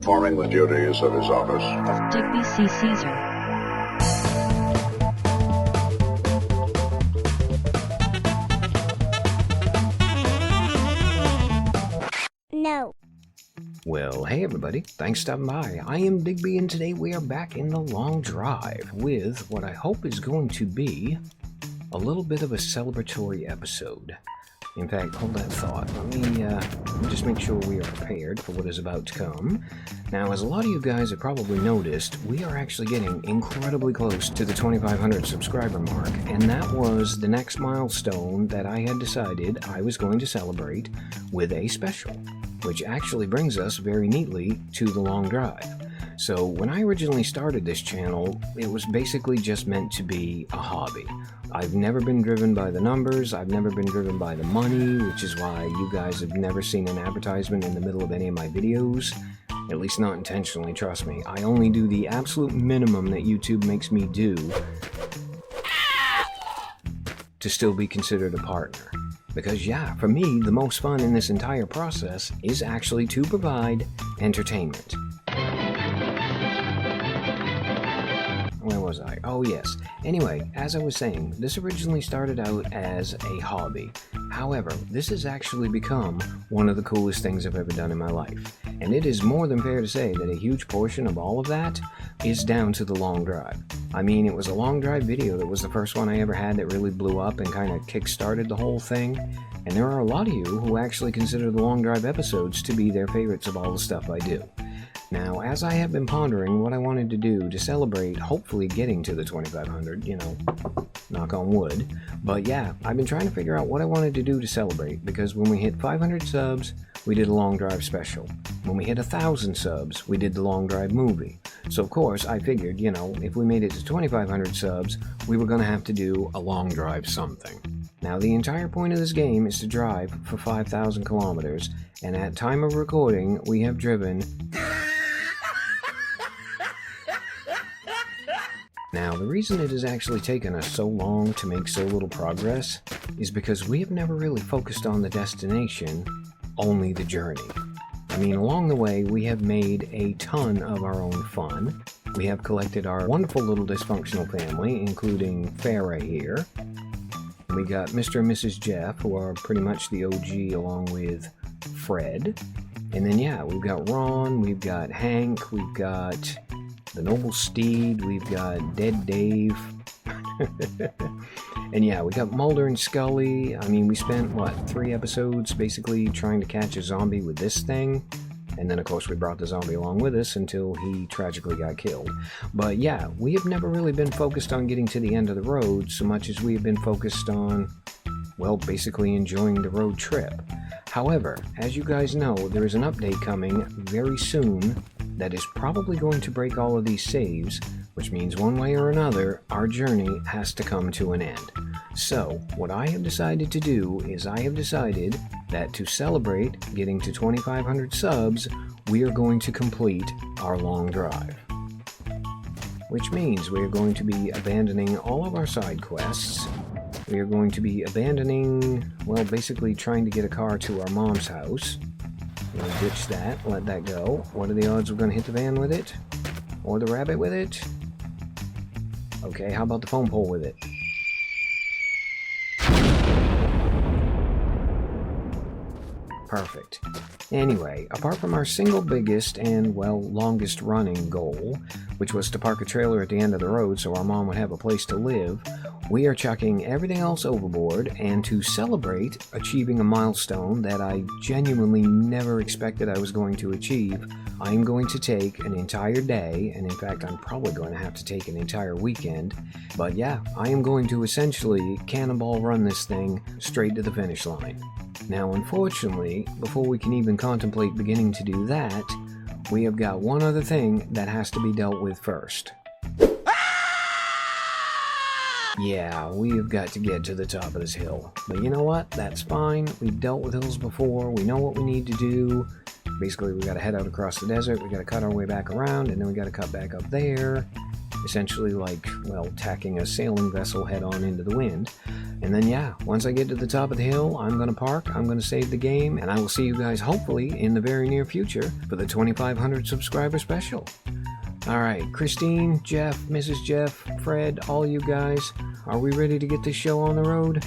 performing the duties of his office. Digby C. Caesar. No. Well, hey everybody, thanks for stopping by. I am Digby, and today we are back in the long drive with what I hope is going to be a little bit of a celebratory episode. In fact, hold that thought. Let me just make sure we are prepared for what is about to come. Now, as a lot of you guys have probably noticed, we are actually getting incredibly close to the 2,500 subscriber mark, and that was the next milestone that I had decided I was going to celebrate with a special, which actually brings us very neatly to the long drive. So when I originally started this channel, it was basically just meant to be a hobby. I've never been driven by the numbers, I've never been driven by the money, which is why you guys have never seen an advertisement in the middle of any of my videos. At least not intentionally, trust me. I only do the absolute minimum that YouTube makes me do to still be considered a partner. Because yeah, for me, the most fun in this entire process is actually to provide entertainment. Where was I? Oh yes. Anyway, as I was saying, this originally started out as a hobby. However, this has actually become one of the coolest things I've ever done in my life. And it is more than fair to say that a huge portion of all of that is down to the long drive. I mean, it was a long drive video that was the first one I ever had that really blew up and kind of kick-started the whole thing. And there are a lot of you who actually consider the long drive episodes to be their favorites of all the stuff I do. Now, as I have been pondering what I wanted to do to celebrate hopefully getting to the 2,500, you know, knock on wood, but yeah, I've been trying to figure out what I wanted to do to celebrate, because when we hit 500 subs, we did a long drive special. When we hit 1,000 subs, we did the long drive movie. So of course, I figured, you know, if we made it to 2,500 subs, we were going to have to do a long drive something. Now, the entire point of this game is to drive for 5,000 kilometers, and at time of recording, we have driven... Now, the reason it has actually taken us so long to make so little progress is because we have never really focused on the destination, only the journey. I mean, along the way, we have made a ton of our own fun. We have collected our wonderful little dysfunctional family, including Farrah here. We got Mr. and Mrs. Jeff, who are pretty much the OG, along with Fred. And then, yeah, we've got Ron, we've got Hank, we've got the Noble Steed, we've got Dead Dave. And yeah, we got Mulder and Scully. I mean, we spent, what, 3 episodes basically trying to catch a zombie with this thing. And then, of course, we brought the zombie along with us until he tragically got killed. But yeah, we have never really been focused on getting to the end of the road so much as we have been focused on, well, basically enjoying the road trip. However, as you guys know, there is an update coming very soon that is probably going to break all of these saves, which means one way or another, our journey has to come to an end. So, what I have decided to do is I have decided that to celebrate getting to 2,500 subs, we are going to complete our long drive. Which means we are going to be abandoning all of our side quests. We are going to be abandoning, well, basically trying to get a car to our mom's house. We'll ditch that, let that go. What are the odds we're going to hit the van with it? Or the rabbit with it? Okay, how about the phone pole with it? Perfect. Anyway, apart from our single biggest and, well, longest running goal, which was to park a trailer at the end of the road so our mom would have a place to live, we are chucking everything else overboard, and to celebrate achieving a milestone that I genuinely never expected I was going to achieve, I am going to take an entire day, and in fact I'm probably going to have to take an entire weekend, but yeah, I am going to essentially cannonball run this thing straight to the finish line. Now, unfortunately, before we can even contemplate beginning to do that, we have got one other thing that has to be dealt with first. Yeah, we have got to get to the top of this hill. But you know what? That's fine. We've dealt with hills before. We know what we need to do. Basically, we got to head out across the desert. We got to cut our way back around, and then we got to cut back up there. Essentially like, well, tacking a sailing vessel head on into the wind. And then yeah, once I get to the top of the hill, I'm going to park, I'm going to save the game, and I will see you guys hopefully in the very near future for the 2500 subscriber special. Alright, Christine, Jeff, Mrs. Jeff, Fred, all you guys, are we ready to get this show on the road?